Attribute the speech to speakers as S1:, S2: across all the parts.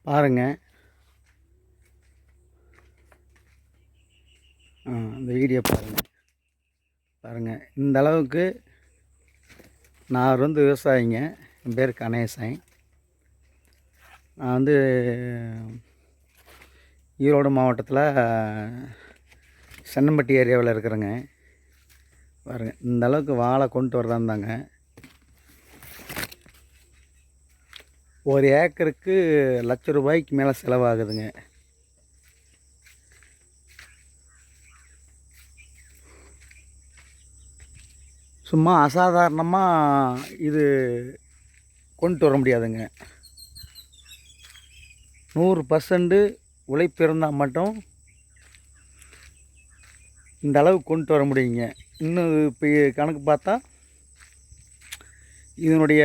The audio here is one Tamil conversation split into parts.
S1: பாருங்கள். இந்த வீடியோ பாருங்கள். இந்த அளவுக்கு நான் வந்து விவசாயிங்க. என் பேர் கணேசன். நான் வந்து ஈரோடு மாவட்டத்தில் சென்னம்பட்டி ஏரியாவில் இருக்கிறேங்க. பாருங்கள், இந்த அளவுக்கு வாழை கொண்டு வரதாந்தாங்க. ஒரு ஏக்கருக்கு ₹1,00,000 மேலே செலவாகுதுங்க. சும்மா அசாதாரணமாக இது கொண்டு வர முடியாதுங்க. 100% உழைப்பு இருந்தால் மட்டும் இந்த அளவுக்கு கொண்டு வர முடியுங்க. இன்னும் இப்போ கணக்கு பார்த்தா இதனுடைய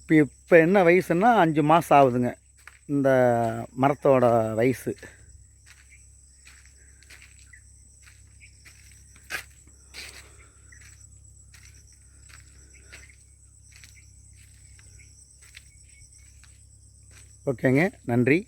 S1: இப்போ என்ன வயசுன்னா 5 மாதம் ஆகுதுங்க இந்த மரத்தோட வயசு. ஓகேங்க, நன்றி.